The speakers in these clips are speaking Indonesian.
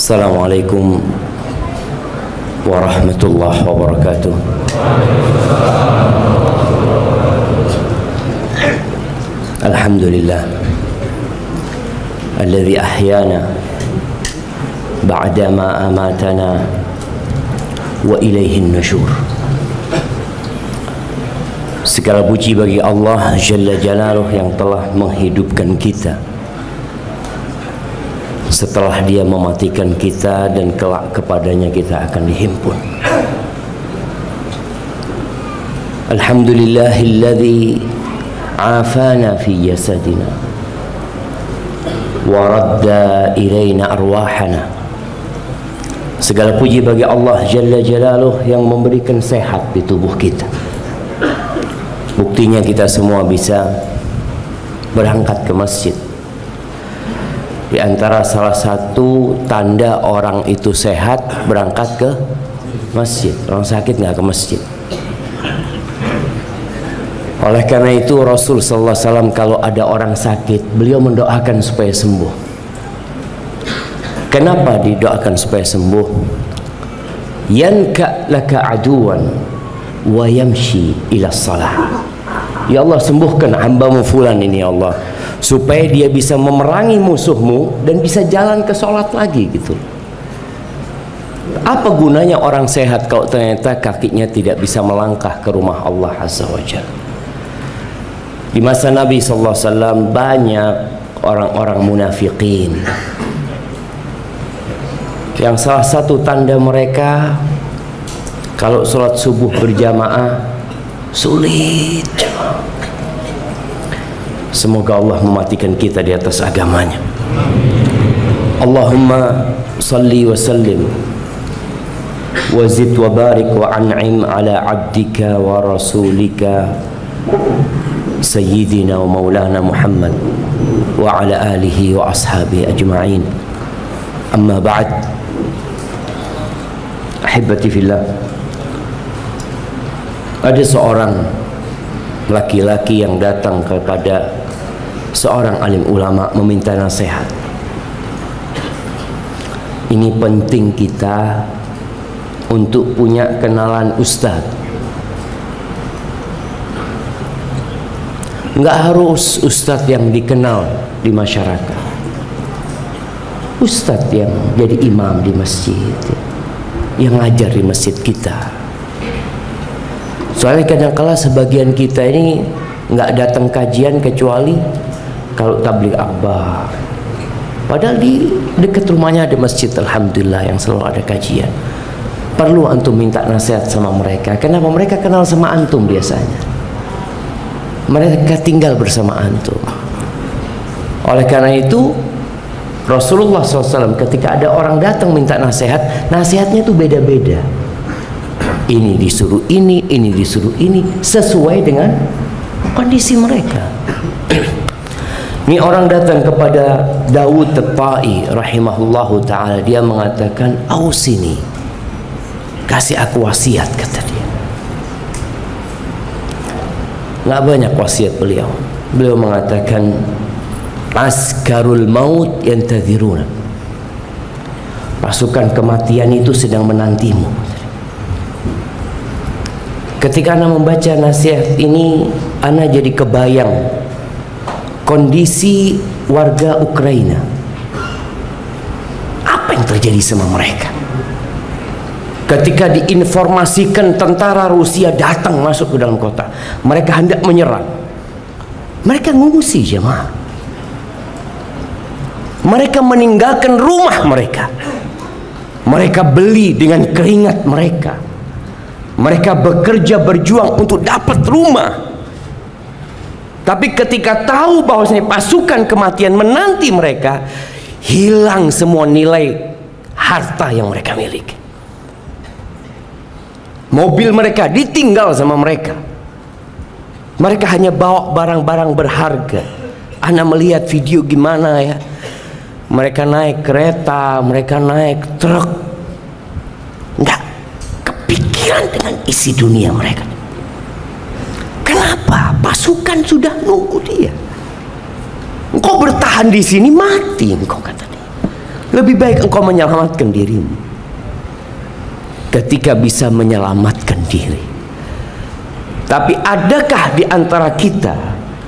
Assalamualaikum warahmatullahi wabarakatuh. Alhamdulillah alladzi ahyana ba'da ma amatana wa ilaihin nusyur. Segala puji bagi Allah Jalla Jalaluh yang telah menghidupkan kita setelah Dia mematikan kita, dan kelak kepadanya kita akan dihimpun. Alhamdulillahilladzi afana fi jasadina wa radda ilaina arwahana. Segala puji bagi Allah Jalla Jalaluh yang memberikan sehat di tubuh kita. Buktinya kita semua bisa berangkat ke masjid. Di antara salah satu tanda orang itu sehat, berangkat ke masjid. Orang sakit nggak ke masjid. Oleh karena itu Rasul sallallahu alaihi wasallam kalau ada orang sakit, beliau mendoakan supaya sembuh. Kenapa didoakan supaya sembuh? Yanka laka aduwan wa yamshi ila salah. Ya Allah, sembuhkan hambamu fulan ini ya Allah, supaya dia bisa memerangi musuhmu dan bisa jalan ke sholat lagi gitu. Apa gunanya orang sehat kalau ternyata kakinya tidak bisa melangkah ke rumah Allah Azza wa Jalla? Di masa Nabi SAW banyak orang-orang munafikin yang salah satu tanda mereka kalau sholat subuh berjamaah sulit. Semoga Allah mematikan kita di atas agamanya. Allahumma salli wa sallim wa zid wa barik wa an'im ala abdika wa rasulika sayyidina wa maulana Muhammad wa ala alihi wa ashabihi ajma'in. Amma ba'd. Ahibati fillah. Ada seorang laki-laki yang datang kepada seorang alim ulama meminta nasihat. Ini penting kita untuk punya kenalan ustadz. Nggak harus ustadz yang dikenal di masyarakat. Ustadz yang jadi imam di masjid, yang ngajar di masjid kita. Soalnya kadang-kala sebagian kita ini nggak datang kajian kecuali kalau tabligh akbar. Padahal di dekat rumahnya ada masjid, alhamdulillah, yang selalu ada kajian. Perlu antum minta nasihat sama mereka. Kenapa? Mereka kenal sama antum biasanya. Mereka tinggal bersama antum. Oleh karena itu Rasulullah SAW ketika ada orang datang minta nasihat, nasihatnya itu beda-beda. Ini disuruh ini disuruh ini, sesuai dengan kondisi mereka. Ini orang datang kepada Dawud At-Tai rahimahullahu ta'ala. Dia mengatakan, ausini, kasih aku wasiat, kata dia. Nggak banyak wasiat beliau. Beliau mengatakan, askarul maut yantadhiruna, pasukan kematian itu sedang menantimu. Ketika Ana membaca nasihat ini, Ana jadi kebayang kondisi warga Ukraina. Apa yang terjadi sama mereka ketika diinformasikan tentara Rusia datang masuk ke dalam kota? Mereka hendak menyerang. Mereka mengungsi, jemaah. Mereka meninggalkan rumah mereka. Mereka beli dengan keringat mereka. Mereka bekerja berjuang untuk dapat rumah. Tapi ketika tahu bahwasanya pasukan kematian menanti mereka, hilang semua nilai harta yang mereka miliki. Mobil mereka ditinggal sama mereka. Mereka hanya bawa barang-barang berharga. Ana melihat video gimana ya, mereka naik kereta, mereka naik truk, nggak kepikiran dengan isi dunia mereka. Kenapa? Pasukan sudah nunggu dia. Engkau bertahan di sini mati, engkau, kata dia. Lebih baik engkau menyelamatkan dirimu ketika bisa menyelamatkan diri. Tapi adakah di antara kita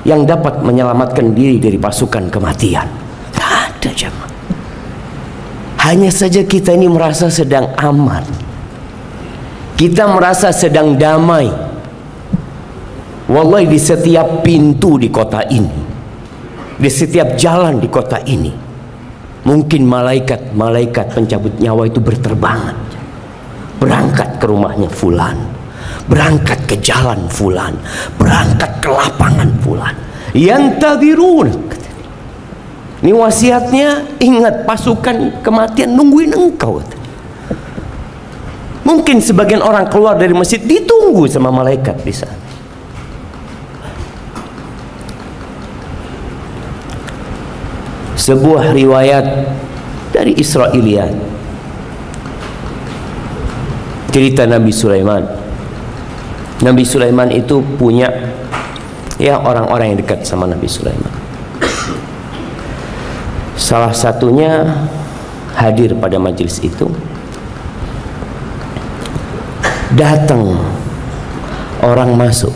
yang dapat menyelamatkan diri dari pasukan kematian? Tak ada, jemaah. Hanya saja kita ini merasa sedang aman, kita merasa sedang damai. Wallahi, di setiap pintu di kota ini, di setiap jalan di kota ini, mungkin malaikat pencabut nyawa itu berterbangan, berangkat ke rumahnya fulan, berangkat ke jalan fulan, berangkat ke lapangan fulan. Yantadirun. Ini wasiatnya, ingat, pasukan kematian nungguin engkau. Mungkin sebagian orang keluar dari masjid ditunggu sama malaikat di sana. Sebuah riwayat dari Israiliyat, cerita Nabi Sulaiman. Nabi Sulaiman itu punya orang-orang yang dekat sama Nabi Sulaiman. Salah satunya hadir pada majelis itu. Datang orang masuk,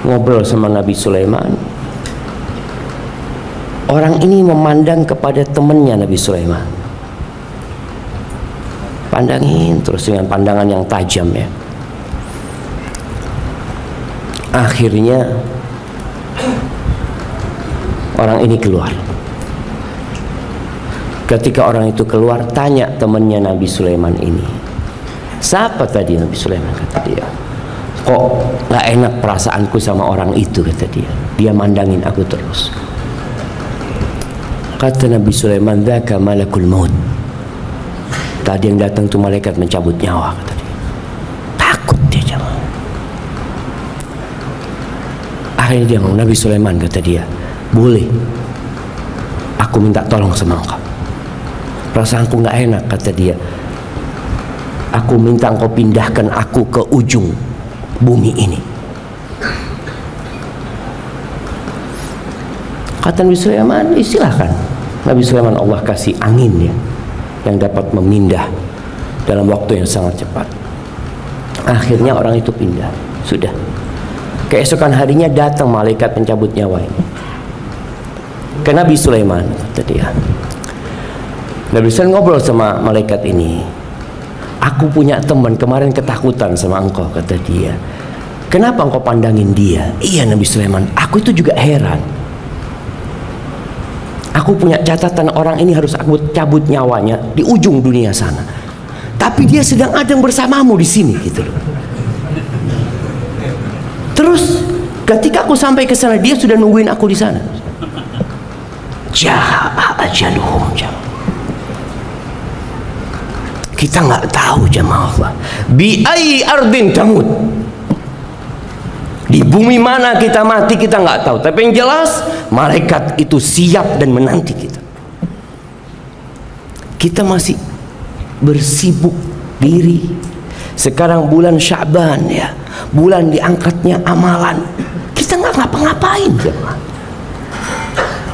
ngobrol sama Nabi Sulaiman. Orang ini memandang kepada temannya Nabi Sulaiman, pandangin terus dengan pandangan yang tajam ya. Akhirnya orang ini keluar. Ketika orang itu keluar, tanya temannya Nabi Sulaiman ini, siapa tadi? Nabi Sulaiman kata dia, kok gak enak perasaanku sama orang itu, kata dia. Dia mandangin aku terus. Kata Nabi Sulaiman, dzaka malakul maut. Tadi yang datang itu malaikat mencabut nyawa, kata dia. Takut dia, jemaah. Akhirnya dia ngomong, Nabi Sulaiman, kata dia, boleh aku minta tolong sama engkau? Perasaanku gak enak, kata dia. Aku minta engkau pindahkan aku ke ujung bumi ini. Kata Nabi Sulaiman, silahkan. Nabi Sulaiman Allah kasih angin ya, yang dapat memindah dalam waktu yang sangat cepat. Akhirnya orang itu pindah. Sudah. Keesokan harinya datang malaikat pencabut nyawa ini ke Nabi Sulaiman, kata dia. Nabi Sulaiman ngobrol sama malaikat ini. Aku punya teman kemarin ketakutan sama engkau, kata dia. Kenapa engkau pandangin dia? Iya Nabi Sulaiman, aku itu juga heran. Aku punya catatan, orang ini harus aku cabut nyawanya di ujung dunia sana. Tapi dia sedang ada bersamamu di sini, gitu loh. Terus ketika aku sampai ke sana, dia sudah nungguin aku di sana. Ja'a ajaluhum. Kita nggak tahu, jemaah Allah, bi ayyi ardin tamut, di bumi mana kita mati kita nggak tahu. Tapi yang jelas malaikat itu siap dan menanti kita. Kita masih bersibuk diri. Sekarang bulan Sya'ban ya, bulan diangkatnya amalan. Kita nggak ngapa-ngapain, jemaah.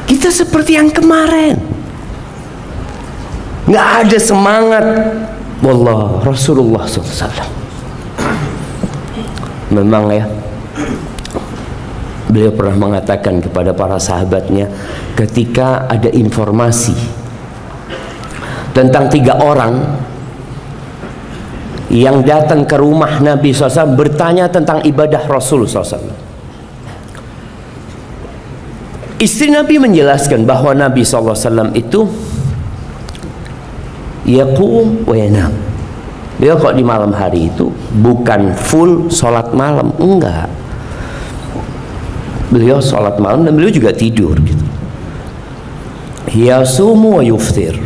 Kita seperti yang kemarin, nggak ada semangat. Wallah, Rasulullah SAW memang ya, beliau pernah mengatakan kepada para sahabatnya ketika ada informasi tentang 3 orang yang datang ke rumah Nabi SAW bertanya tentang ibadah Rasul SAW. Istri Nabi menjelaskan bahwa Nabi SAW itu yaqum wa yanam. Beliau kok di malam hari itu bukan full sholat malam, enggak. Beliau sholat malam dan beliau juga tidur gitu. Yasumu wa yuftir.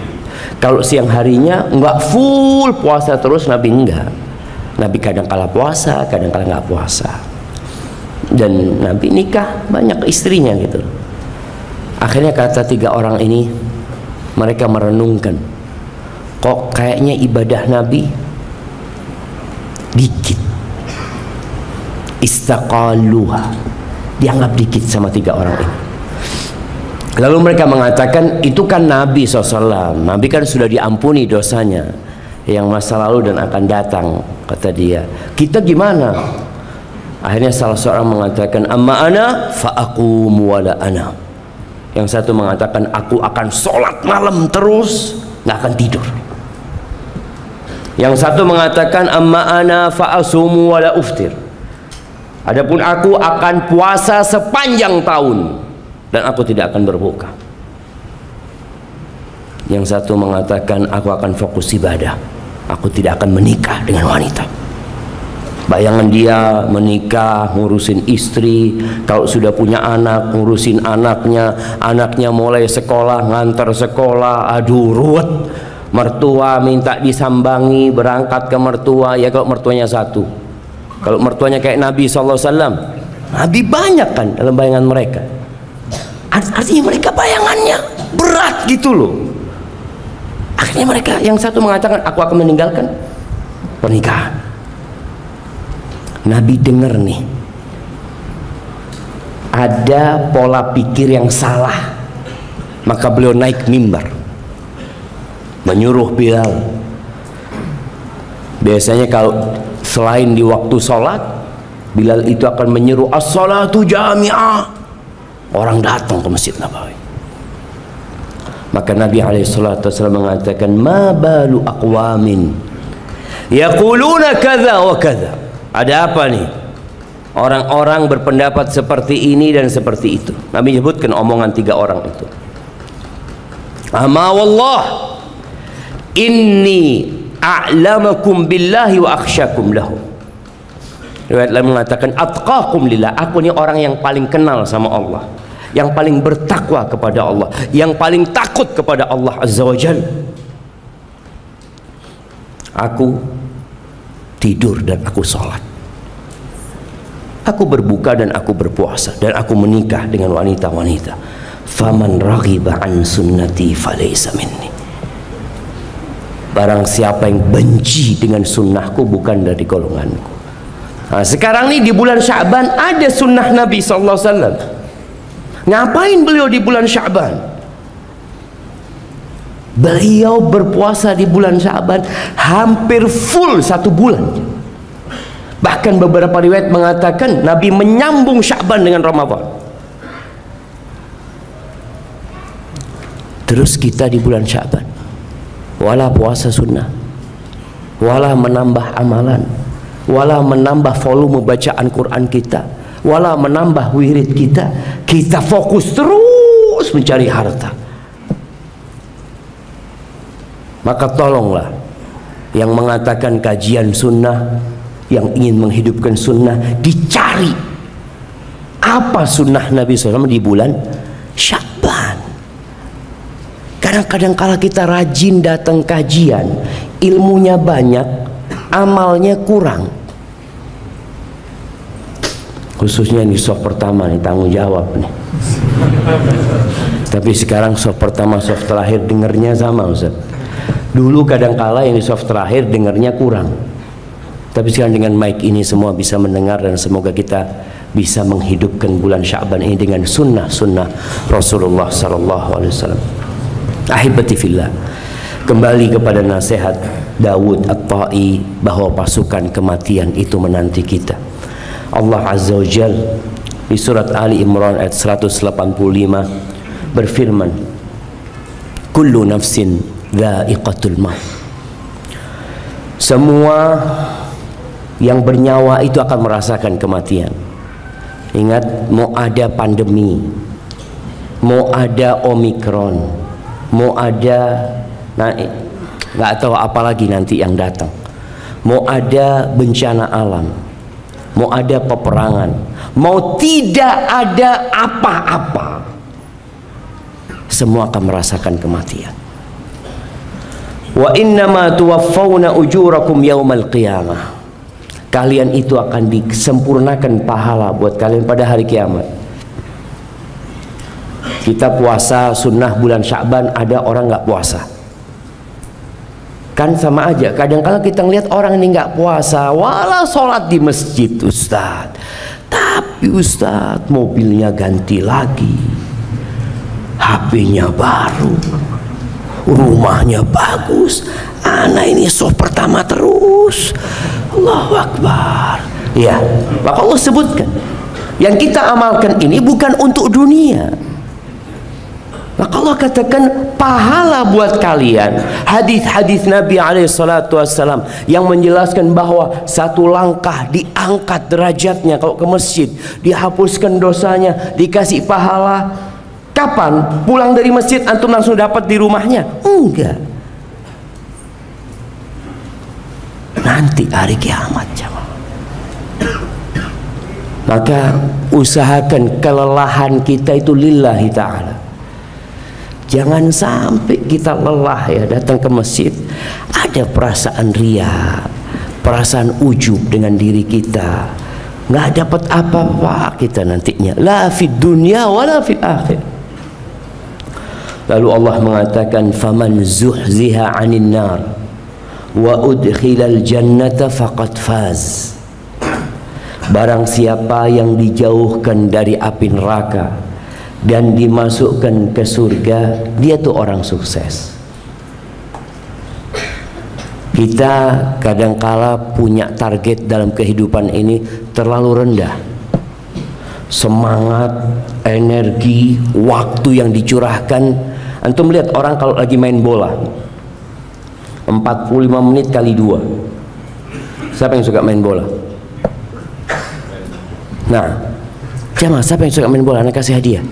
Kalau siang harinya enggak full puasa terus, Nabi enggak. Nabi kadang kala puasa, kadang kala enggak puasa. Dan Nabi nikah banyak istrinya gitu. Akhirnya kata 3 orang ini, mereka merenungkan, kok kayaknya ibadah Nabi dikit. Istaqaluha, dianggap dikit sama 3 orang ini. Lalu mereka mengatakan, itu kan Nabi SAW, Nabi kan sudah diampuni dosanya yang masa lalu dan akan datang, kata dia. Kita gimana? Akhirnya salah seorang mengatakan, amma ana fa aqumu wala ana. Yang satu mengatakan, aku akan sholat malam terus, nggak akan tidur. Yang satu mengatakan, amma ana fa asumu wala uftir. Adapun aku akan puasa sepanjang tahun dan aku tidak akan berbuka. Yang satu mengatakan, aku akan fokus ibadah, aku tidak akan menikah dengan wanita. Bayangan dia menikah, ngurusin istri, kalau sudah punya anak, ngurusin anaknya, anaknya mulai sekolah, ngantar sekolah, aduh ruwet. Mertua minta disambangi, berangkat ke mertua, ya kalau mertuanya satu. Kalau mertuanya kayak Nabi SAW, Nabi banyak kan dalam bayangan mereka. Artinya mereka bayangannya berat gitu loh. Akhirnya mereka, yang satu mengatakan, aku akan meninggalkan pernikahan. Nabi dengar nih, ada pola pikir yang salah, maka beliau naik mimbar menyuruh Bilal. Biasanya kalau selain di waktu sholat, Bilal itu akan menyeru as-salatu jami'ah, orang datang ke Masjid Nabawi. Maka Nabi SAW mengatakan, ma balu aqwamin yaquluna kadza wa kadza. Ada apa nih? Orang-orang berpendapat seperti ini dan seperti itu. Nabi menyebutkan omongan 3 orang itu. Ama wallah inni a'lamakum billahi wa akhsyakum lahu. Riwayat lain mengatakan, atqakum lillah. Aku ini orang yang paling kenal sama Allah, yang paling bertakwa kepada Allah, yang paling takut kepada Allah Azza wa Jalla. Aku tidur dan aku sholat, aku berbuka dan aku berpuasa, dan aku menikah dengan wanita-wanita. Faman raghiba an sunnati falaysa minni. Barang siapa yang benci dengan sunnahku, bukan dari golonganku. Nah, sekarang nih di bulan Sya'ban ada sunnah Nabi SAW. Ngapain beliau di bulan Sya'ban? Beliau berpuasa di bulan Sya'ban hampir full 1 bulan. Bahkan beberapa riwayat mengatakan Nabi menyambung Sya'ban dengan Ramadan. Terus kita di bulan Sya'ban, wala puasa sunnah, wala menambah amalan, wala menambah volume bacaan Quran kita, wala menambah wirid kita. Kita fokus terus mencari harta. Maka tolonglah yang mengatakan kajian sunnah, yang ingin menghidupkan sunnah, dicari apa sunnah Nabi SAW di bulan Sya'ban. Kadang-kadang kala kita rajin datang kajian, ilmunya banyak, amalnya kurang. Khususnya di soft pertama nih, tanggung jawab nih. Tapi sekarang soft pertama, soft terakhir dengernya sama Ustaz. Dulu kadang-kala yang di soft terakhir dengarnya kurang, tapi sekarang dengan mic ini semua bisa mendengar, dan semoga kita bisa menghidupkan bulan Sya'ban ini dengan sunnah-sunnah Rasulullah SAW. Ahibati fillah, kembali kepada nasihat Dawud At-Ta'i bahwa pasukan kematian itu menanti kita. Allah Azza wa Jalla di surat Ali Imran ayat 185 berfirman, kullu nafsin dha'iqatul maut. Semua yang bernyawa itu akan merasakan kematian. Ingat, mau ada pandemi, mau ada Omikron, mau ada nggak tahu apa lagi nanti yang datang, mau ada bencana alam, mau ada peperangan, mau tidak ada apa-apa, semua akan merasakan kematian. Wa innama tuwaffawna ujurakum yaumal qiyamah. Kalian itu akan disempurnakan pahala buat kalian pada hari kiamat. Kita puasa sunnah bulan Sya'ban, ada orang nggak puasa. Kan sama aja. Kadang-kadang kita ngelihat orang ini nggak puasa, walau sholat di masjid Ustaz, tapi Ustaz mobilnya ganti lagi, HP-nya baru, rumahnya bagus, anak ini soft pertama terus. Allahu Akbar. Ya, maka Allah sebutkan yang kita amalkan ini bukan untuk dunia. Maka Allah katakan pahala buat kalian. Hadis-hadis Nabi SAW yang menjelaskan bahwa satu langkah diangkat derajatnya kalau ke masjid, dihapuskan dosanya, dikasih pahala. Kapan? Pulang dari masjid antum langsung dapat di rumahnya? Enggak. Nanti hari kiamat, jemaah. Maka usahakan kelelahan kita itu lillahi ta'ala. Jangan sampai kita lelah ya datang ke masjid ada perasaan ria, perasaan ujub dengan diri kita, nggak dapat apa-apa kita nantinya, la fid dunya wala fil akhir. Lalu Allah mengatakan faman zuhziha 'anil nar wa udkhilal jannata faqad faz. Barang siapa yang dijauhkan dari api neraka dan dimasukkan ke surga, dia tuh orang sukses. Kita kadangkala punya target dalam kehidupan ini terlalu rendah. Semangat, energi, waktu yang dicurahkan. Antum lihat orang kalau lagi main bola 45 menit kali 2. Siapa yang suka main bola? Nah, jamaah, siapa yang suka main bola? Anak kasih hadiah.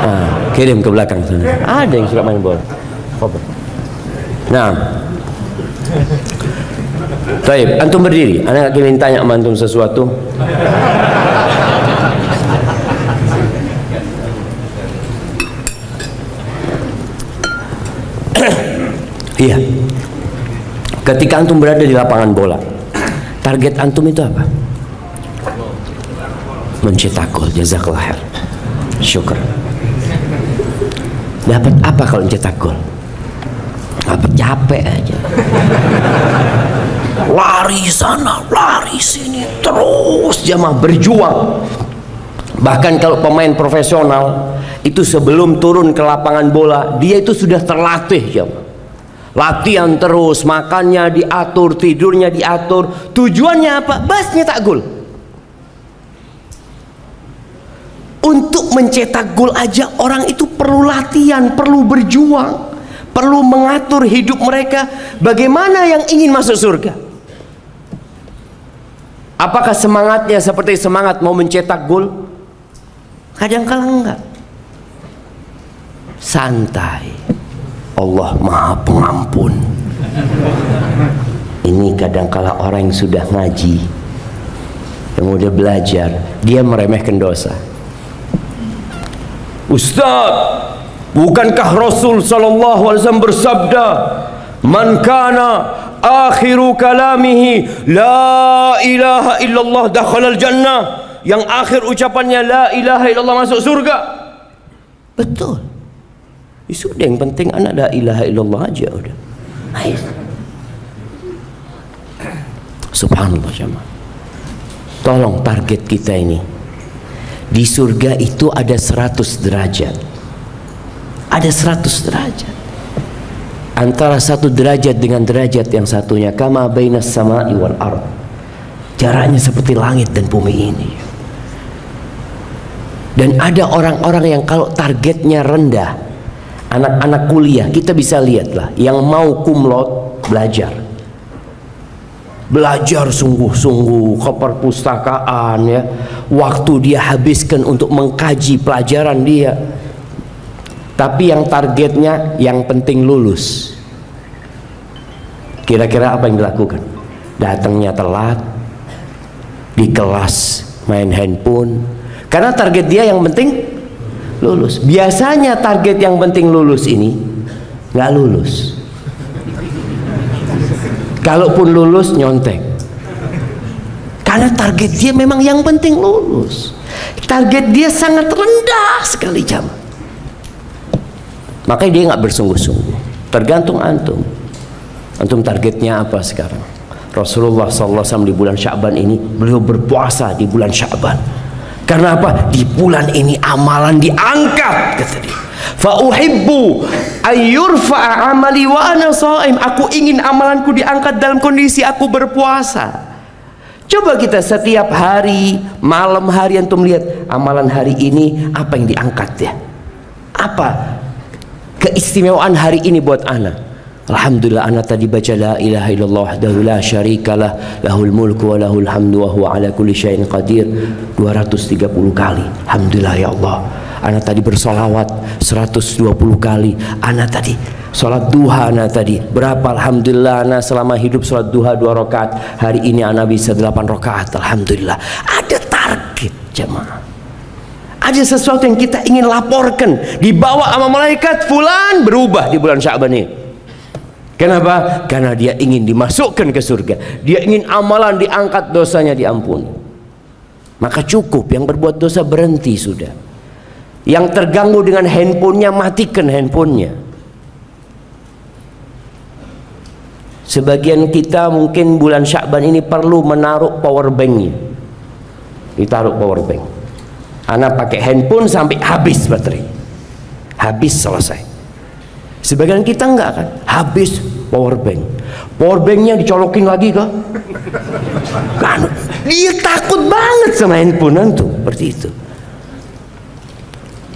Nah, kirim ke belakang sana. Ada yang suka main bola. Nah, baik, antum berdiri. Anak ingin tanya sama antum sesuatu. Iya. Ketika antum berada di lapangan bola, target antum itu apa? Mencetak gol. Jazakallah khair. Syukur. Dapat apa kalau mencetak gol? Dapat capek aja. Lari sana, lari sini, terus jamaah berjuang. Bahkan kalau pemain profesional itu sebelum turun ke lapangan bola, dia itu sudah terlatih jamaah. Latihan terus, makannya diatur, tidurnya diatur. Tujuannya apa? Bas nyetak gol. Untuk mencetak gol aja orang itu perlu latihan, perlu berjuang, perlu mengatur hidup mereka. Bagaimana yang ingin masuk surga? Apakah semangatnya seperti semangat mau mencetak gol? Kadang-kala enggak. Santai. Allah Maha Pengampun. Ini kadang-kala orang yang sudah ngaji, yang udah belajar, dia meremehkan dosa. Ustaz, bukankah Rasul sallallahu alaihi wasallam bersabda, "Man kana akhiru kalamihi la ilaha illallah dakhalal jannah." Yang akhir ucapannya la ilaha illallah masuk surga. Betul. Sudah, yang penting anak la ilaha illallah aja udah. Ayo. Subhanallah jemaah. Tolong target kita ini. Di surga itu ada 100 derajat. Ada 100 derajat. Antara satu derajat dengan derajat yang satunya kama bainas sama'i wal ard. Jaraknya seperti langit dan bumi ini. Dan ada orang-orang yang kalau targetnya rendah, anak-anak kuliah, kita bisa lihatlah yang mau kumlot belajar sungguh-sungguh ke perpustakaan ya, waktu dia habiskan untuk mengkaji pelajaran dia, tapi yang targetnya yang penting lulus. Kira-kira apa yang dilakukan? Datangnya telat, di kelas main handphone, karena target dia yang penting lulus. Biasanya target yang penting lulus ini nggak lulus. Kalaupun lulus nyontek, karena target dia memang yang penting lulus. Target dia sangat rendah sekali jam. Makanya dia nggak bersungguh-sungguh. Tergantung antum. Antum targetnya apa sekarang? Rasulullah SAW di bulan Sya'ban ini beliau berpuasa di bulan Sya'ban. Karena apa? Di bulan ini amalan diangkat, kata dia. Fa uhibbu ayyurfa'a amali wa ana shaim. Aku ingin amalanku diangkat dalam kondisi aku berpuasa. Coba kita setiap hari, malam hari antum lihat amalan hari ini apa yang diangkat ya? Apa keistimewaan hari ini buat ana? Alhamdulillah, ana tadi baca la ilaha illallah wahdahu la syarikalah lahul mulku wa lahul hamdu wa huwa ala kulli syai'in qadir 230 kali. Alhamdulillah ya Allah. Ana tadi bersolawat 120 kali. Ana tadi sholat duha, ana tadi berapa? Alhamdulillah, ana selama hidup sholat duha 2 rakaat. Hari ini ana bisa 8 rakaat. Alhamdulillah. Ada target jemaah. Ada sesuatu yang kita ingin laporkan, dibawa sama malaikat, fulan berubah di bulan Sya'ban ini. Kenapa? Karena dia ingin dimasukkan ke surga. Dia ingin amalan diangkat, dosanya diampuni. Maka cukup, yang berbuat dosa berhenti sudah. Yang terganggu dengan handphonenya, matikan handphonenya. Sebagian kita mungkin bulan Sya'ban ini perlu menaruh power banknya. Ditaruh power bank. Anak pakai handphone sampai habis baterai. Habis, selesai. Sebagian kita enggak kan? Habis power bank. Power banknya dicolokin lagi kah? Kan? Dia takut banget sama handphone tuh, seperti itu.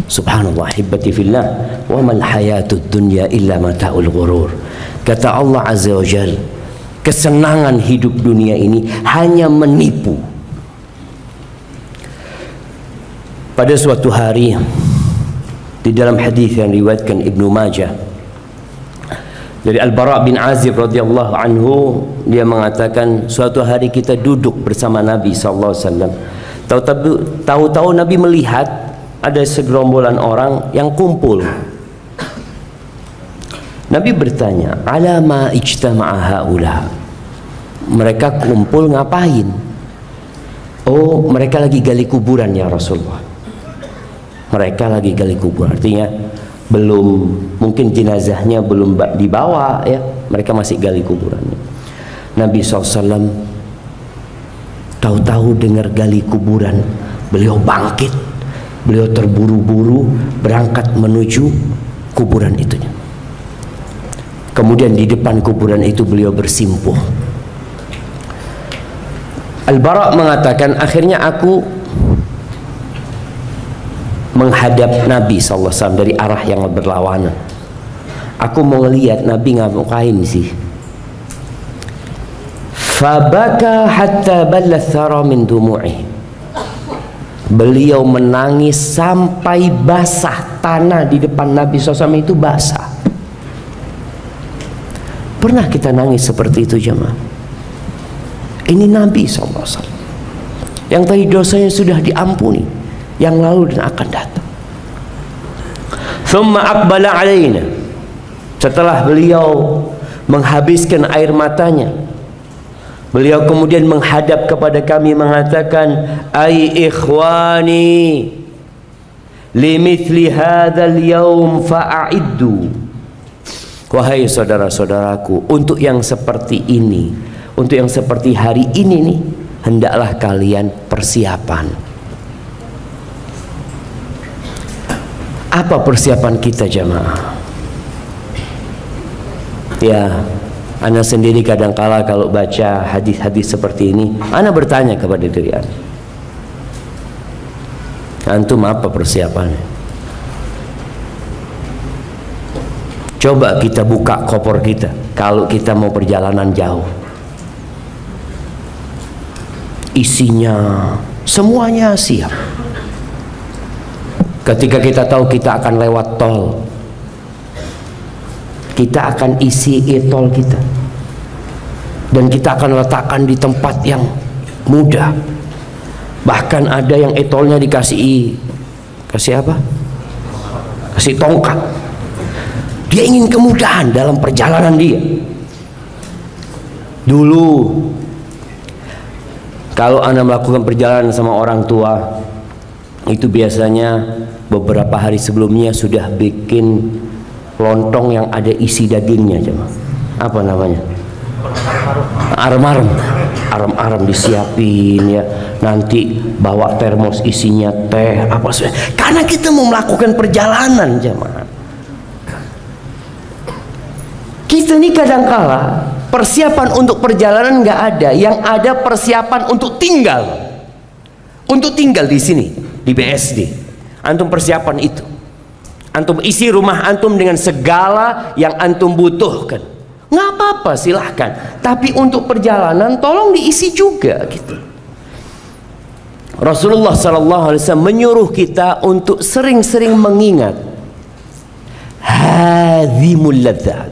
Subhanallah, hibbati fillah, wa mal hayatud dunya illa mata'ul ghurur. Kata Allah Azza wa Jal, kesenangan hidup dunia ini hanya menipu. Pada suatu hari, di dalam hadis yang diriwayatkan Ibnu Majah dari Al-Bara' bin Azib radhiyallahu anhu, dia mengatakan suatu hari kita duduk bersama Nabi sallallahu alaihi wasallam. Tahu-tahu Nabi melihat ada segerombolan orang yang kumpul. Nabi bertanya, "Ala ma ijtama'a haula?" Mereka kumpul ngapain? Oh, mereka lagi gali kuburan ya Rasulullah. Mereka lagi gali kubur, artinya belum, mungkin jenazahnya belum dibawa ya, mereka masih gali kuburannya. Nabi SAW tahu-tahu dengar gali kuburan, beliau bangkit, beliau terburu-buru berangkat menuju kuburan itunya. Kemudian di depan kuburan itu beliau bersimpuh. Al-Bara' mengatakan, akhirnya aku menghadap Nabi SAW dari arah yang berlawanan. Aku mau lihat Nabi ngapain sih. Fabaka hatta balla thara min dumu'i. Beliau menangis sampai basah, tanah di depan Nabi SAW itu basah. Pernah kita nangis seperti itu jemaah? Ini Nabi SAW yang tadi dosanya sudah diampuni, yang lalu dan akan datang. Thumma aqbala alaina. Setelah beliau menghabiskan air matanya, beliau kemudian menghadap kepada kami mengatakan, "Ai ikhwani, limithli hadzal yaum fa'iddu." Wahai saudara-saudaraku, untuk yang seperti ini, untuk yang seperti hari ini nih, hendaklah kalian persiapan. Apa persiapan kita jamaah? Ya, ana sendiri kadangkala kalau baca hadis-hadis seperti ini, ana bertanya kepada diri ana, antum apa persiapannya? Coba kita buka koper kita kalau kita mau perjalanan jauh. Isinya semuanya siap. Ketika kita tahu kita akan lewat tol, kita akan isi e-tol kita, dan kita akan letakkan di tempat yang mudah. Bahkan ada yang e-tolnya kasih apa? Kasih tongkat. Dia ingin kemudahan dalam perjalanan dia. Dulu kalau Anda melakukan perjalanan sama orang tua, itu biasanya beberapa hari sebelumnya sudah bikin lontong yang ada isi dagingnya, coba. Apa namanya? Arem-arem disiapin ya, nanti bawa termos isinya teh apa sih, karena kita mau melakukan perjalanan jemaah. Kita ini kadangkala persiapan untuk perjalanan nggak ada, yang ada persiapan untuk tinggal di sini di BSD. Antum persiapan itu, antum isi rumah antum dengan segala yang antum butuhkan. Nggak apa-apa, silahkan. Tapi untuk perjalanan tolong diisi juga gitu. Rasulullah SAW menyuruh kita untuk sering-sering mengingat hadhimul ladzat,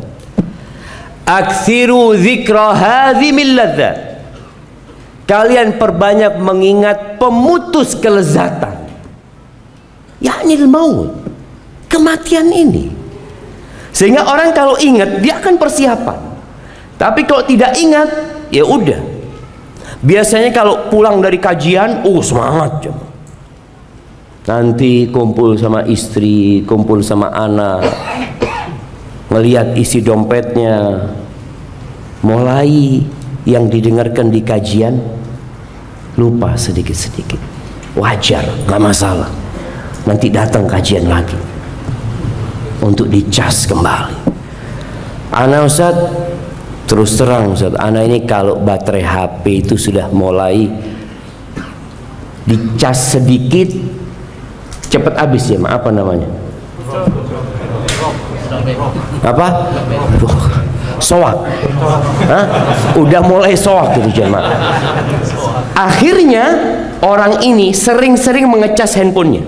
aktsiru dzikra hadhimil ladzat. Kalian perbanyak mengingat pemutus kelezatan, yaknil maut, kematian ini. Sehingga orang kalau ingat dia akan persiapan. Tapi kalau tidak ingat, ya udah. Biasanya kalau pulang dari kajian, semangat. Nanti kumpul sama istri, kumpul sama anak, ngelihat isi dompetnya. Mulai yang didengarkan di kajian, lupa sedikit-sedikit. Wajar, nggak masalah. Nanti datang kajian lagi untuk dicas kembali. Ana Ustaz, terus terang Ustaz, ana ini kalau baterai HP itu sudah mulai dicas sedikit cepat habis ya, apa namanya? Apa? Soak. Hah? Udah mulai soak gitu jemaah. Akhirnya orang ini sering-sering mengecas handphonenya.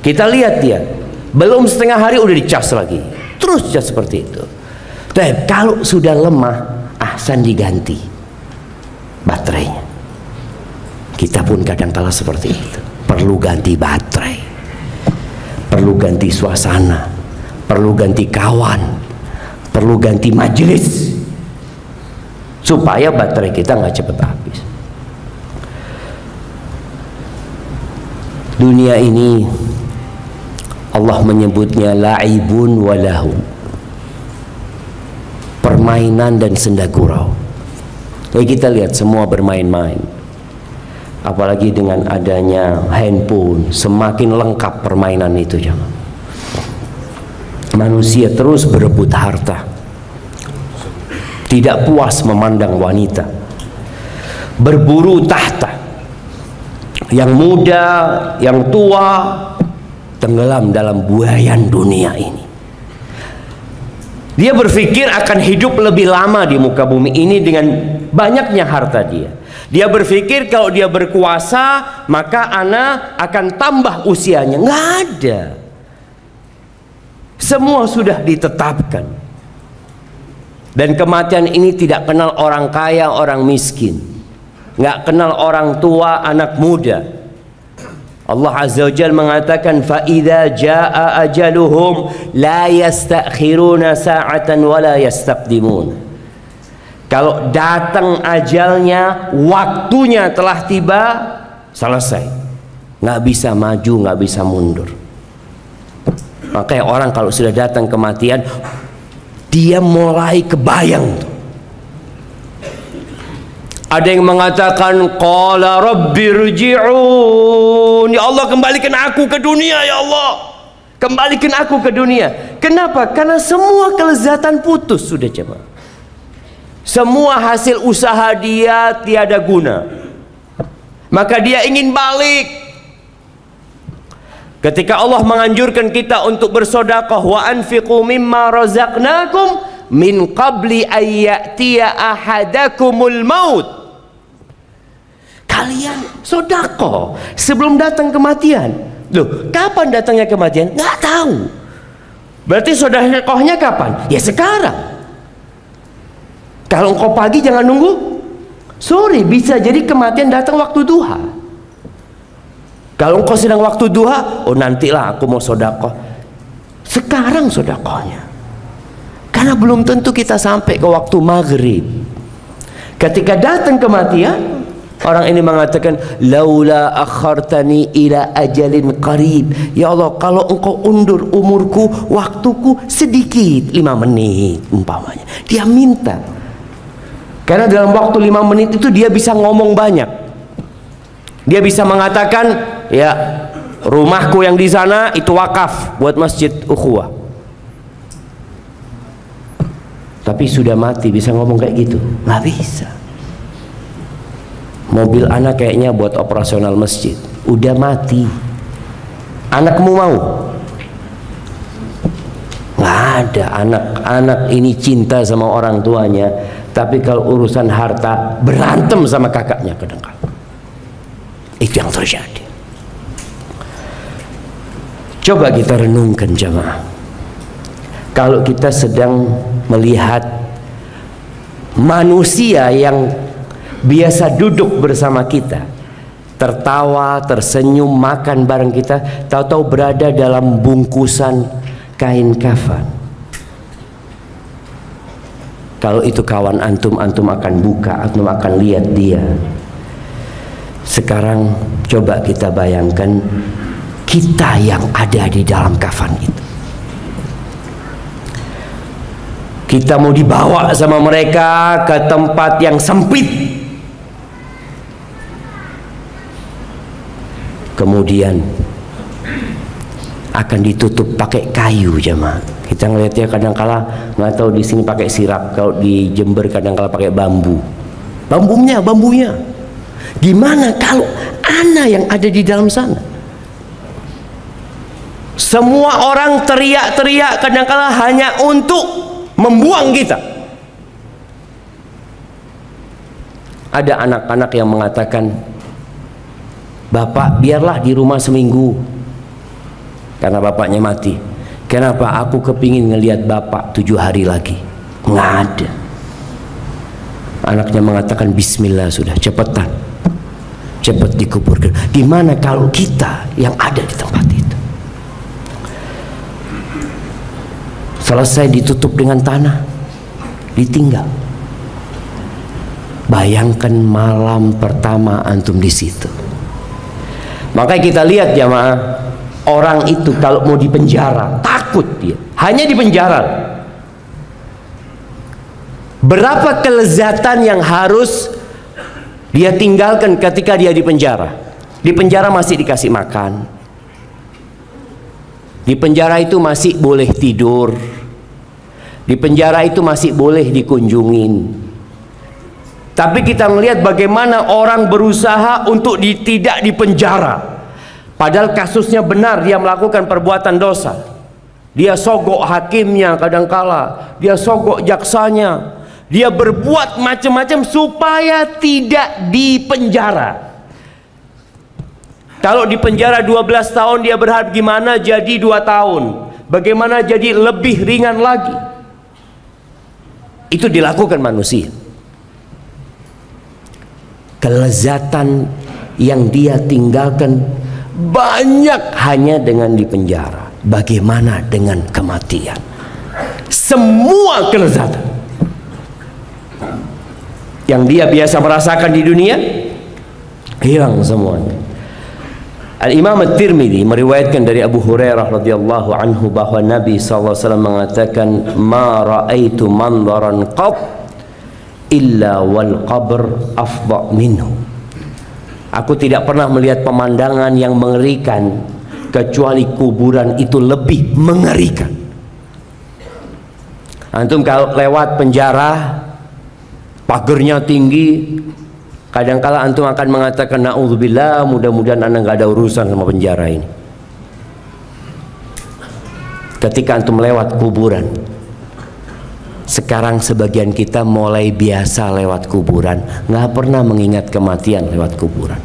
Kita lihat dia belum setengah hari udah dicas lagi, terus cas seperti itu. Tapi kalau sudah lemah, ahsan diganti baterainya. Kita pun kadang-kala seperti itu, perlu ganti baterai, perlu ganti suasana, perlu ganti kawan, perlu ganti majelis, supaya baterai kita nggak cepat habis. Dunia ini Allah menyebutnya la'ibun walahu, permainan dan senda gurau. Jadi kita lihat semua bermain-main. Apalagi dengan adanya handphone, semakin lengkap permainan itu jangan. Manusia terus berebut harta, tidak puas memandang wanita, berburu tahta. Yang muda, yang tua tenggelam dalam buayan dunia ini. Dia berpikir akan hidup lebih lama di muka bumi ini dengan banyaknya harta dia. Dia berpikir kalau dia berkuasa maka anak akan tambah usianya. Nggak ada. Semua sudah ditetapkan. Dan kematian ini tidak kenal orang kaya, orang miskin. Nggak kenal orang tua, anak muda. Allah Azza wa Jalla mengatakan fa idza jaa ajaluhum la yastakhiruna sa'atan wa la yastaqdimun. Kalau datang ajalnya, waktunya telah tiba, selesai. Nggak bisa maju, nggak bisa mundur. Makanya orang kalau sudah datang kematian, dia mulai kebayang. Ada yang mengatakan qala rabbirji'un, ya Allah kembalikan aku ke dunia, ya Allah kembalikan aku ke dunia. Kenapa? Karena semua kelezatan putus sudah jemaah. Semua hasil usaha dia tiada guna, maka dia ingin balik. Ketika Allah menganjurkan kita untuk bersedekah, wa anfiqu mimma razaqnakum min qabli ayyatiya ahadakumul maut. Kalian sedekah sebelum datang kematian. Loh, kapan datangnya kematian? Nggak tahu. Berarti sedekahnya kapan? Ya sekarang. Kalau engkau pagi jangan nunggu sore, bisa jadi kematian datang waktu duha. Kalau engkau sedang waktu duha, oh nantilah aku mau sedekah. Sekarang sedekahnya. Karena belum tentu kita sampai ke waktu maghrib. Ketika datang kematian, orang ini mengatakan, laula akhartani ila ajalin qarib. Ya Allah, kalau engkau undur umurku, waktuku sedikit, 5 menit umpamanya. Dia minta. Karena dalam waktu 5 menit itu dia bisa ngomong banyak. Dia bisa mengatakan, ya rumahku yang di sana itu wakaf buat masjid ukhuwah. Tapi sudah mati bisa ngomong kayak gitu? Nggak bisa. Mobil anak kayaknya buat operasional masjid, udah mati. Anakmu mau? Nggak ada. Anak ini cinta sama orang tuanya, tapi kalau urusan harta berantem sama kakaknya kadang-kadang. Itu yang terjadi. Coba kita renungkan jamaah. Kalau kita sedang melihat manusia yang biasa duduk bersama kita, tertawa, tersenyum, makan bareng kita, tahu-tahu berada dalam bungkusan kain kafan. Kalau itu kawan antum, antum akan buka, antum akan lihat dia. Sekarang coba kita bayangkan kita yang ada di dalam kafan itu. Kita mau dibawa sama mereka ke tempat yang sempit. Kemudian akan ditutup pakai kayu jemaah. Kita ngelihatnya kadang-kala nggak tahu di sini pakai sirap, kalau di Jember kadang-kala pakai bambu. Bambunya. Gimana kalau ana yang ada di dalam sana? Semua orang teriak-teriak kadang-kala hanya untuk membuang kita. Ada anak-anak yang mengatakan, Bapak biarlah di rumah seminggu karena bapaknya mati. Kenapa? Aku kepingin ngelihat bapak 7 hari lagi. Nggak ada. Anaknya mengatakan bismillah, sudah cepetan, cepat dikuburkan. Gimana kalau kita yang ada di tempat itu? Selesai ditutup dengan tanah, ditinggal. Bayangkan malam pertama antum di situ. Makanya kita lihat jamaah, orang itu kalau mau dipenjara takut dia, hanya dipenjara. Berapa kelezatan yang harus dia tinggalkan ketika dia dipenjara? Di penjara masih dikasih makan, di penjara itu masih boleh tidur, di penjara itu masih boleh dikunjungin. Tapi kita melihat bagaimana orang berusaha untuk tidak dipenjara, padahal kasusnya benar, dia melakukan perbuatan dosa. Dia sogok hakimnya kadangkala, dia sogok jaksanya, dia berbuat macam-macam supaya tidak dipenjara. Kalau dipenjara 12 tahun dia berharap gimana jadi 2 tahun, bagaimana jadi lebih ringan lagi. Itu dilakukan manusia. Kelezatan yang dia tinggalkan banyak hanya dengan dipenjara. Bagaimana dengan kematian? Semua kelezatan yang dia biasa merasakan di dunia hilang semuanya. Al-Imam At-Tirmidzi meriwayatkan dari Abu Hurairah radhiyallahu anhu bahwa Nabi SAW mengatakan, "Ma ra'aitu manzaran qat illa wal qabr afdha minhu." Aku tidak pernah melihat pemandangan yang mengerikan kecuali kuburan itu lebih mengerikan. Antum kalau lewat penjara, pagernya tinggi, kadangkala antum akan mengatakan naudzubillah, mudah-mudahan anda nggak ada urusan sama penjara ini. Ketika antum lewat kuburan, sekarang sebagian kita mulai biasa lewat kuburan, nggak pernah mengingat kematian lewat kuburan.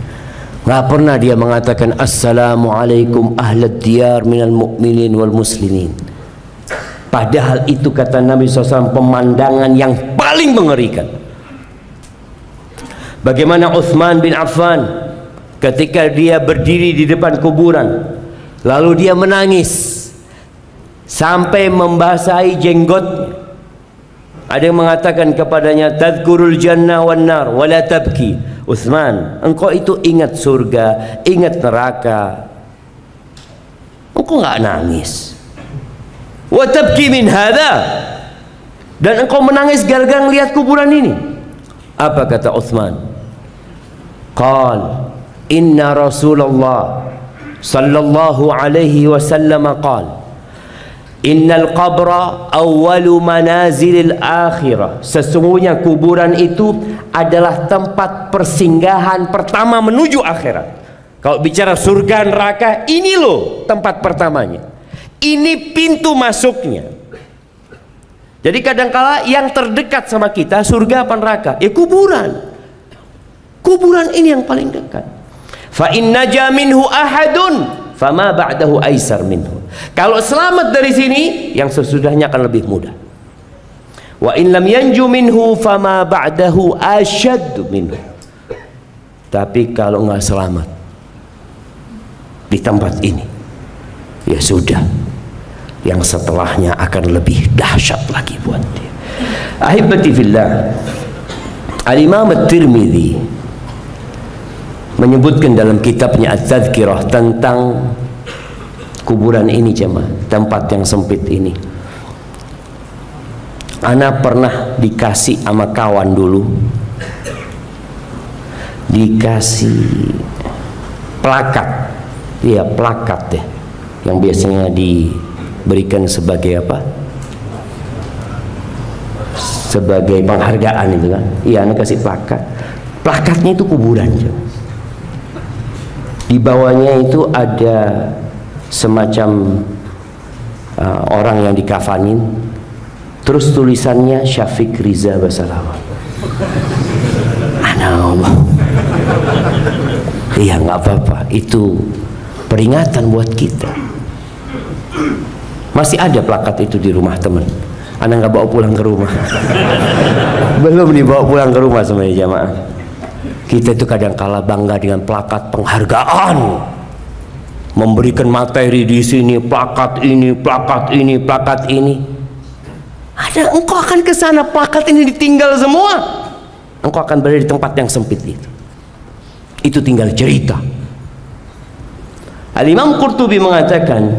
Nggak pernah dia mengatakan assalamualaikum ahlad diyar minal mu'minin wal muslimin. Padahal itu kata Nabi SAW pemandangan yang paling mengerikan. Bagaimana Utsman bin Affan ketika dia berdiri di depan kuburan, lalu dia menangis sampai membasahi jenggotnya. Ada yang mengatakan kepadanya, tadhkurul jannah wan nar wala tabki. Utsman, engkau itu ingat surga, ingat neraka, engkau nggak nangis. Wa tabki min hadha, dan engkau menangis gara-gara melihat kuburan ini. Apa kata Uthman? Qal inna Rasulullah sallallahu alaihi wasallam qal innal qabra awwalu manazilil akhirah. Sesungguhnya kuburan itu adalah tempat persinggahan pertama menuju akhirat. Kalau bicara surga neraka, ini loh tempat pertamanya. Ini pintu masuknya. Jadi kadangkala yang terdekat sama kita surga apa neraka? Ya kuburan. Kuburan ini yang paling dekat. Fa in naja minhu ahadun fama ba'dahu aisar minhu. Kalau selamat dari sini, yang sesudahnya akan lebih mudah. Wa in lam yanju minhu fama ba'dahu asyad minhu. Tapi kalau nggak selamat di tempat ini, ya sudah, yang setelahnya akan lebih dahsyat lagi buat dia. Ahibati fillah, Al-Imam At-Tirmidzi menyebutkan dalam kitabnya At-Tadhkirah tentang kuburan ini jemaah, tempat yang sempit ini. Ana pernah dikasih sama kawan dulu, dikasih plakat, iya plakat ya, yang biasanya diberikan sebagai apa? Sebagai penghargaan itu kan. Iya, ana kasih plakat. Plakatnya itu kuburan jemaah. Di bawahnya itu ada semacam orang yang dikafanin, terus tulisannya Syafiq Riza Basalawa. Allah. Iya, nggak apa-apa, itu peringatan buat kita. Masih ada plakat itu di rumah teman. Ana nggak bawa pulang ke rumah. Belum dibawa pulang ke rumah semuanya jamaah. Kita itu kadang-kala bangga dengan plakat penghargaan, memberikan materi di sini, plakat ini, plakat ini, plakat ini. Ada, engkau akan ke sana, plakat ini ditinggal semua. Engkau akan berada di tempat yang sempit itu. Itu tinggal cerita. Al-Imam Qurtubi mengatakan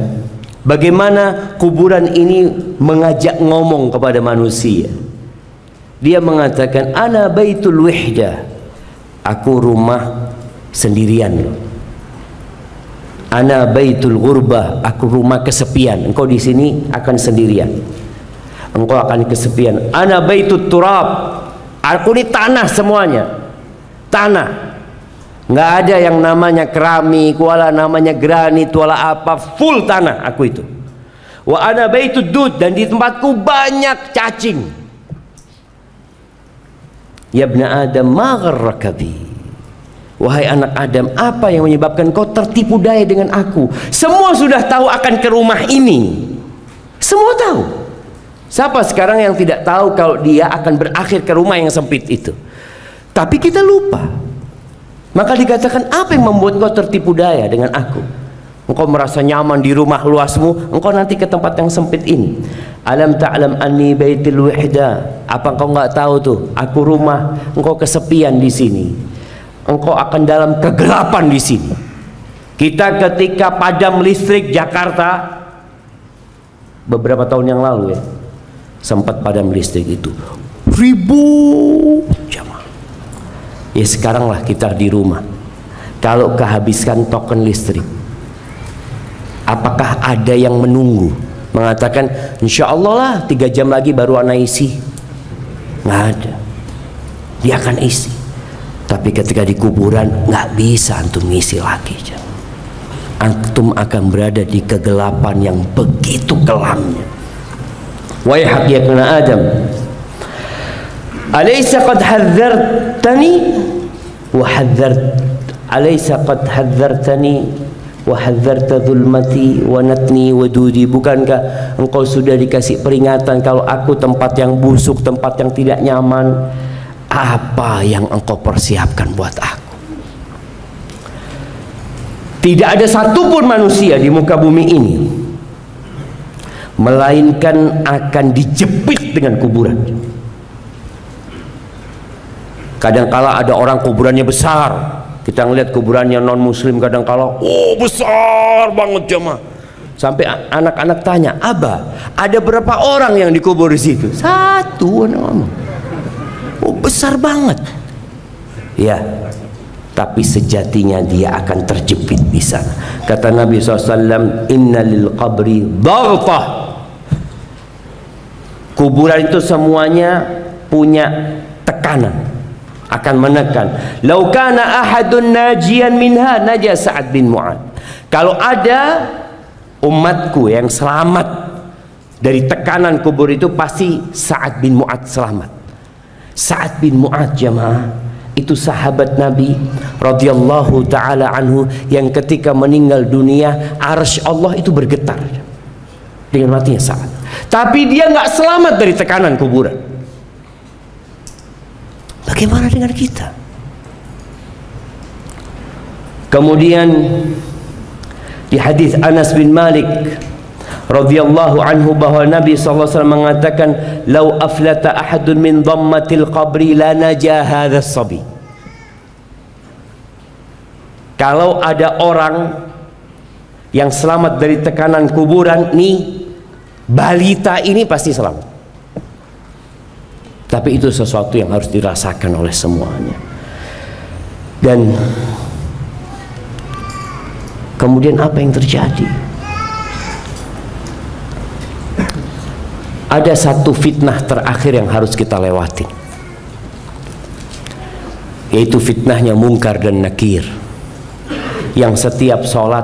bagaimana kuburan ini mengajak ngomong kepada manusia. Dia mengatakan, ana baitul wihdah. Aku rumah sendirian loh. Ana baitul ghurbah, aku rumah kesepian. Engkau di sini akan sendirian. Engkau akan kesepian. Ana baitut turab, aku ini tanah semuanya. Tanah. Nggak ada yang namanya keramik, wala namanya granit, wala apa, full tanah aku itu. Wa ana baitud dud, dan di tempatku banyak cacing. Ya ibna Adam ma gharraka bi. Wahai anak Adam, apa yang menyebabkan kau tertipu daya dengan aku? Semua sudah tahu akan ke rumah ini. Semua tahu. Siapa sekarang yang tidak tahu kalau dia akan berakhir ke rumah yang sempit itu? Tapi kita lupa. Maka dikatakan, apa yang membuat kau tertipu daya dengan aku? Engkau merasa nyaman di rumah luasmu, engkau nanti ke tempat yang sempit ini. Alam ta'lam anni baitil wihda. Apa engkau nggak tahu tuh, aku rumah, engkau kesepian di sini. Engkau akan dalam kegelapan di sini. Kita ketika padam listrik Jakarta beberapa tahun yang lalu ya, sempat padam listrik itu ribu jamaah. Ya sekarang lah kita di rumah, kalau kehabiskan token listrik, apakah ada yang menunggu mengatakan insya Allah lah 3 jam lagi baru ana isi? Nggak ada, dia akan isi. Tapi ketika di kuburan nggak bisa antum ngisi lagi. Antum akan berada di kegelapan yang begitu kelamnya. Wahai ya ibna Adam, alaysa qad hadzartani wa hadzart alaysa qad hadzartani wa hadzarta dhulmati wa natni wa dudi. Bukankah engkau sudah dikasih peringatan kalau aku tempat yang busuk, tempat yang tidak nyaman? Apa yang engkau persiapkan buat aku? Tidak ada satupun manusia di muka bumi ini melainkan akan dijepit dengan kuburan. Kadangkala ada orang kuburannya besar, kita ngeliat kuburannya non muslim kadangkala, oh besar banget jemaah. Sampai anak-anak tanya, Abah, ada berapa orang yang dikubur di situ? 1, anak ngomong. Oh, besar banget. Ya, tapi sejatinya dia akan terjepit di sana. Kata Nabi SAW, inna lil qabri daghtah. Kuburan itu semuanya punya tekanan, akan menekan. Lau kana ahadun najian minha naja Sa'ad bin Mu'ad. Kalau ada umatku yang selamat dari tekanan kubur itu, pasti Sa'ad bin Mu'ad selamat. Sa'ad bin Mu'ad, jamaah, itu sahabat Nabi radhiyallahu taala anhu yang ketika meninggal dunia arsy Allah itu bergetar dengan matinya Sa'ad. Tapi dia nggak selamat dari tekanan kuburan. Bagaimana dengan kita? Kemudian di hadis Anas bin Malik radhiyallahu anhu bahwa Nabi SAW mengatakan, lau aflata ahadun min dhammatil qabri la naja hadha sabi. Kalau ada orang yang selamat dari tekanan kuburan, nih balita ini pasti selamat. Tapi itu sesuatu yang harus dirasakan oleh semuanya. Dan kemudian apa yang terjadi? Ada satu fitnah terakhir yang harus kita lewati, yaitu fitnahnya Munkar dan Nakir, yang setiap sholat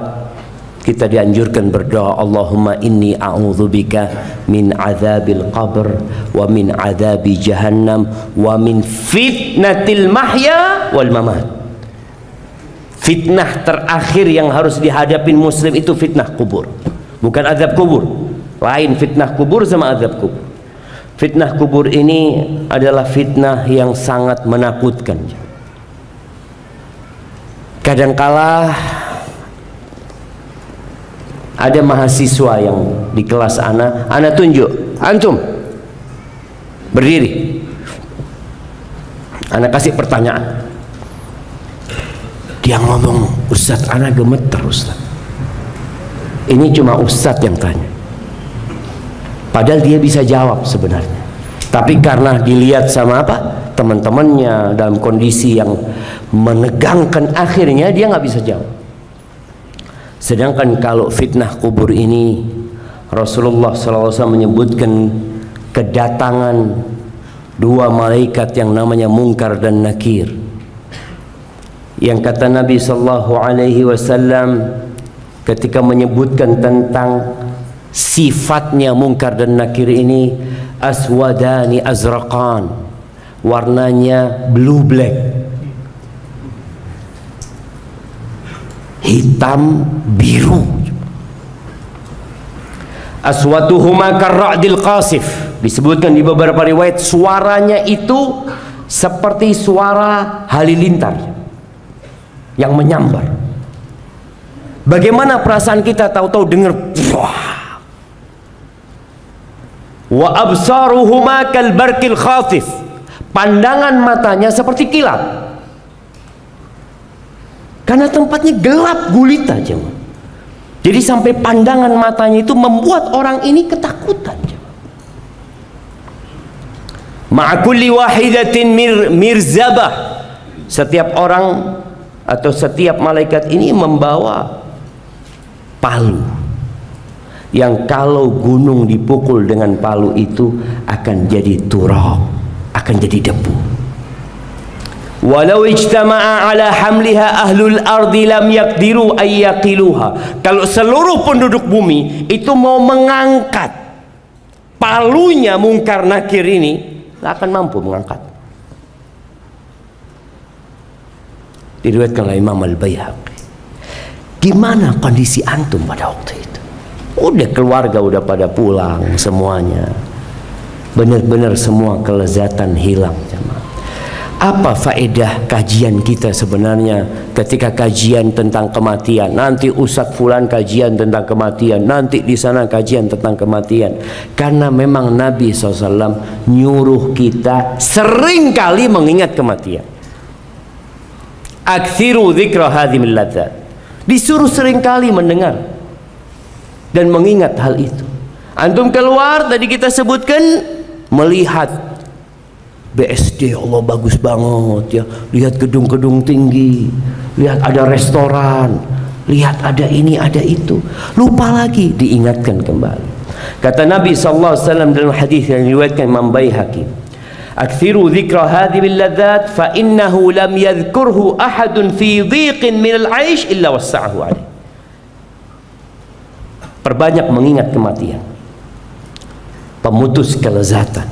kita dianjurkan berdoa, Allahumma inni a'udzubika min azabil qabr wa min azabi jahannam wa min fitnatil mahya wal mamat. Fitnah terakhir yang harus dihadapin muslim itu fitnah kubur, bukan azab kubur. Lain fitnah kubur sama azab kubur. Fitnah kubur ini adalah fitnah yang sangat menakutkan. Kadangkala ada mahasiswa yang di kelas ana tunjuk, antum berdiri, ana kasih pertanyaan. Dia ngomong, Ustadz, ana gemeter Ustadz. Ini cuma Ustadz yang tanya, padahal dia bisa jawab sebenarnya, tapi karena dilihat sama apa teman-temannya dalam kondisi yang menegangkan, akhirnya dia nggak bisa jawab. Sedangkan kalau fitnah kubur ini, Rasulullah SAW menyebutkan kedatangan dua malaikat yang namanya Munkar dan Nakir, yang kata Nabi SAW ketika menyebutkan tentang sifatnya Munkar dan Nakir ini, aswadani azraqan, warnanya blue black, hitam biru. Aswatuhuma karra'dil qasif, disebutkan di beberapa riwayat suaranya itu seperti suara halilintar yang menyambar. Bagaimana perasaan kita tahu-tahu dengar wa absaruhuma kal barqil khatif, pandangan matanya seperti kilat, karena tempatnya gelap gulita jemaah. Jadi sampai pandangan matanya itu membuat orang ini ketakutan. Ma'kulli wahidatin mirzabah, setiap orang atau setiap malaikat ini membawa palu, yang kalau gunung dipukul dengan palu itu akan jadi turab, akan jadi debu. Walau ijtama'a ala hamliha ahlul ardi lam yaqdiru ayyaqiluha. Kalau seluruh penduduk bumi itu mau mengangkat palunya Munkar Nakir ini, tidak akan mampu mengangkat. Diriwayatkan oleh Imam Al-Baihaqi. Gimana kondisi antum pada waktu itu? Udah keluarga udah pada pulang semuanya, benar-benar semua kelezatan hilang. Apa faedah kajian kita sebenarnya ketika kajian tentang kematian? Nanti Ustadz Fulan kajian tentang kematian, nanti di sana kajian tentang kematian. Karena memang Nabi SAW nyuruh kita sering kali mengingat kematian. Aktsiru dzikra hadhimil ladzat. Disuruh sering kali mendengar dan mengingat hal itu. Antum keluar, tadi kita sebutkan, melihat BSD, Allah bagus banget ya. Lihat gedung-gedung tinggi, lihat ada restoran, lihat ada ini ada itu. Lupa lagi, diingatkan kembali. Kata Nabi SAW dalam hadis yang diriwayatkan Imam Baihaqi, "Aktsiru dzikra hadhil ladzat fa innahu lam yadhkurhu ahadun fi dhiqin min al-'aish illa wassa'ahu 'alaihi." Perbanyak mengingat kematian, pemutus kelezatan.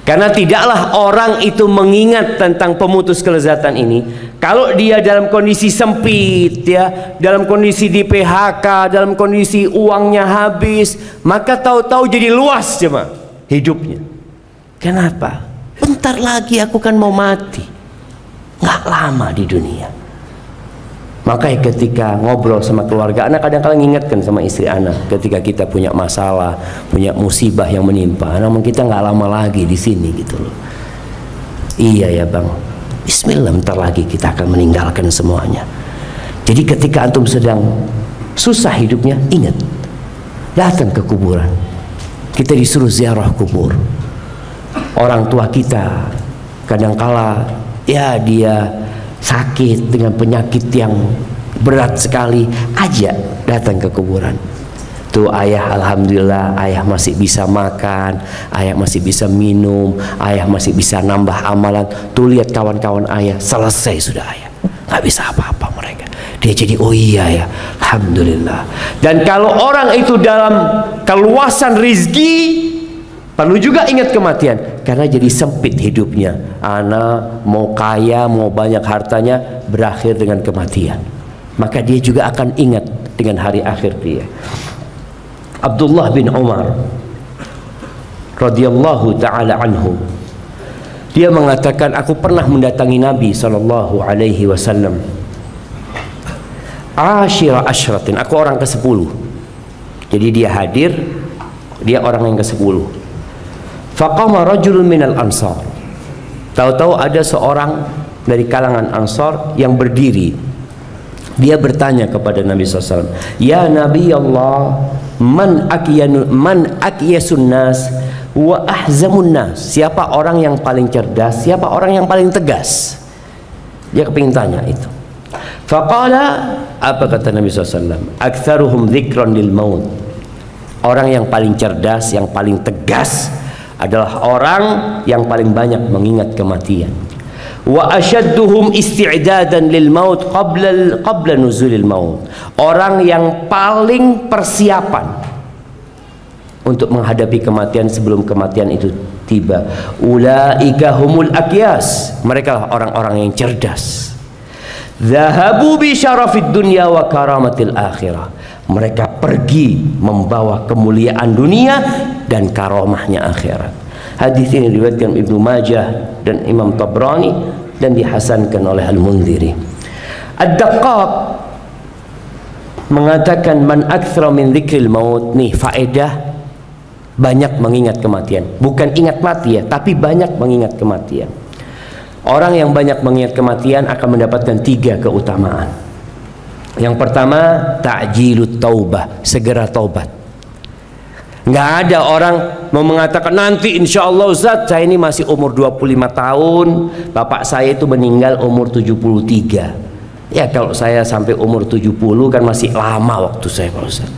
Karena tidaklah orang itu mengingat tentang pemutus kelezatan ini kalau dia dalam kondisi sempit ya, dalam kondisi di PHK, dalam kondisi uangnya habis, maka tahu-tahu jadi luas cuma hidupnya. Kenapa? Bentar lagi aku kan mau mati, nggak lama di dunia. Makanya ketika ngobrol sama keluarga anak, kadang-kadang ingatkan sama istri anak, ketika kita punya masalah, punya musibah yang menimpa, namun kita nggak lama lagi di sini gitu loh. Iya ya bang, bismillah, bentar lagi kita akan meninggalkan semuanya. Jadi ketika antum sedang susah hidupnya, ingat, datang ke kuburan. Kita disuruh ziarah kubur. Orang tua kita kadangkala ya dia sakit dengan penyakit yang berat sekali, ajak datang ke kuburan. Tuh ayah, alhamdulillah ayah masih bisa makan, ayah masih bisa minum, ayah masih bisa nambah amalan. Tuh lihat kawan-kawan ayah, selesai sudah ayah, nggak bisa apa-apa mereka. Dia jadi oh iya ya, alhamdulillah. Dan kalau orang itu dalam keluasan rizki, perlu juga ingat kematian, karena jadi sempit hidupnya. Anak mau kaya, mau banyak hartanya, berakhir dengan kematian. Maka dia juga akan ingat dengan hari akhir dia. Abdullah bin Umar radhiyallahu taala anhu, dia mengatakan, aku pernah mendatangi Nabi sallallahu alaihi wasallam. Ashira ashratin, aku orang ke-10. Jadi dia hadir, dia orang yang ke-10. Faqama rajulun minal ansar. Tahu-tahu ada seorang dari kalangan Ansar yang berdiri. Dia bertanya kepada Nabi SAW, "Ya Nabi Allah, man akyasun nas wa ahzamun nas?" Siapa orang yang paling cerdas, siapa orang yang paling tegas? Dia kepingin tanya itu. Faqala, apa kata Nabi SAW? "Aktsaruhum dzikran lil maut." Orang yang paling cerdas, yang paling tegas adalah orang yang paling banyak mengingat kematian. Wa asyadduhum isti'dadan lil maut qabla nuzulil maut. Orang yang paling persiapan untuk menghadapi kematian sebelum kematian itu tiba. Ulaika humul akyas. Mereka lah orang-orang yang cerdas. Zahabu bi syarafid dunya wa karamatil akhirah. Mereka pergi membawa kemuliaan dunia dan karomahnya akhirat. Hadis ini diriwayatkan Ibnu Majah dan Imam Tabrani dan dihasankan oleh Al-Mundhiri. Ad-Daqqaq mengatakan, man aktsara min dzikril maut, nih faedah banyak mengingat kematian. Bukan ingat mati ya, tapi banyak mengingat kematian. Orang yang banyak mengingat kematian akan mendapatkan 3 keutamaan. Yang pertama, ta'jilut taubah, segera taubat. Nggak ada orang mau mengatakan nanti insya Allah Ustaz, saya ini masih umur 25 tahun, bapak saya itu meninggal umur 73. Ya kalau saya sampai umur 70 kan masih lama waktu saya Pak Ustaz.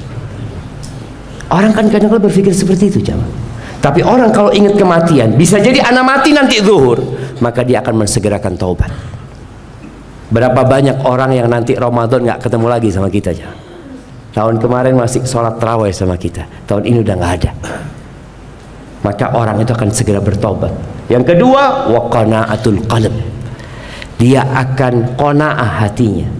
Orang kan kadang-kadang berpikir seperti itu jamaah. Tapi orang kalau ingat kematian, bisa jadi anak mati nanti zuhur, maka dia akan mensegerakan taubat. Berapa banyak orang yang nanti Ramadan nggak ketemu lagi sama kita aja. Tahun kemarin masih sholat tarawih sama kita, tahun ini udah nggak ada. Maka orang itu akan segera bertobat. Yang kedua, wa qana'atul qalb. Dia akan qanaah hatinya.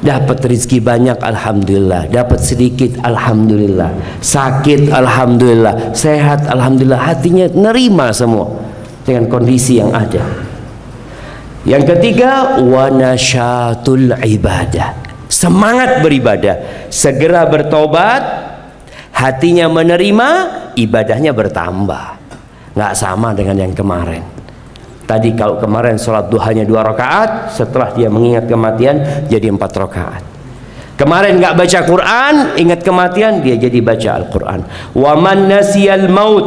Dapat rezeki banyak, alhamdulillah. Dapat sedikit, alhamdulillah. Sakit, alhamdulillah. Sehat, alhamdulillah. Hatinya nerima semua dengan kondisi yang ada. Yang ketiga, wa nasyatul ibadah, semangat beribadah, segera bertobat, hatinya menerima, ibadahnya bertambah, nggak sama dengan yang kemarin. Tadi kalau kemarin sholat duhanya 2 rakaat, setelah dia mengingat kematian jadi 4 rakaat. Kemarin nggak baca Quran, ingat kematian, dia jadi baca Al-Quran. Wa man nasiyal maut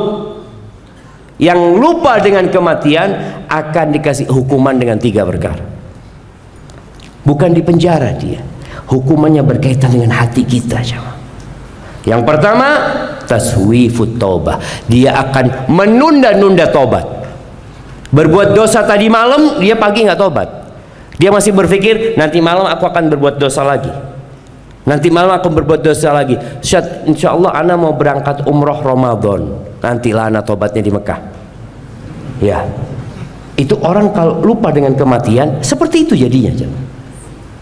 Yang lupa dengan kematian akan dikasih hukuman dengan 3 perkara. Bukan di penjara dia. Hukumannya berkaitan dengan hati kita. Yang pertama, taswifut taubah. Dia akan menunda-nunda tobat. Berbuat dosa tadi malam, dia pagi nggak tobat. Dia masih berpikir, nanti malam aku akan berbuat dosa lagi. Nanti malam aku berbuat dosa lagi. Insya Allah ana mau berangkat umroh Ramadan. Nantilah ana tobatnya di Mekah. Ya, itu orang kalau lupa dengan kematian seperti itu jadinya.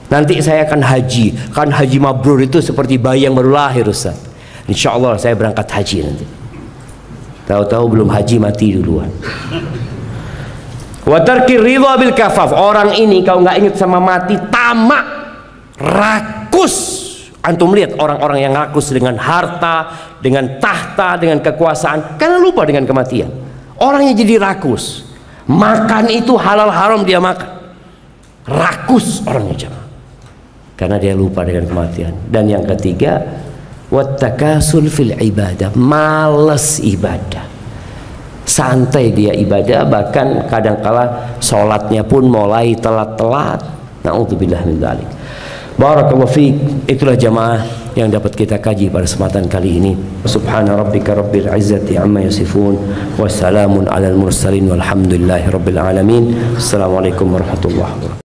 Nanti saya akan haji. Kan haji mabrur itu seperti bayi yang baru lahir, Ustaz. Insya Allah saya berangkat haji nanti. Tahu-tahu belum haji mati duluan. Wa tarkir ridha bil kafaf. Orang ini kalau nggak ingat sama mati, tamak, rakus. Antum lihat orang-orang yang rakus dengan harta, dengan tahta, dengan kekuasaan, karena lupa dengan kematian. Orangnya jadi rakus. Makan itu halal haram dia makan. Rakus orangnya jemaah. Karena dia lupa dengan kematian. Dan yang ketiga, wattakasul fil ibadah. Malas ibadah. Santai dia ibadah, bahkan kadangkala sholatnya pun mulai telat-telat. Na'udzubillah min dzalik. Barakallahu fiik. Itulah jamaah yang dapat kita kaji pada kesempatan kali ini. Subhana rabbika rabbil izzati amma yasifun, wa salamun alal mursalin walhamdulillahi rabbil alamin. Assalamualaikum warahmatullahi wabarakatuh.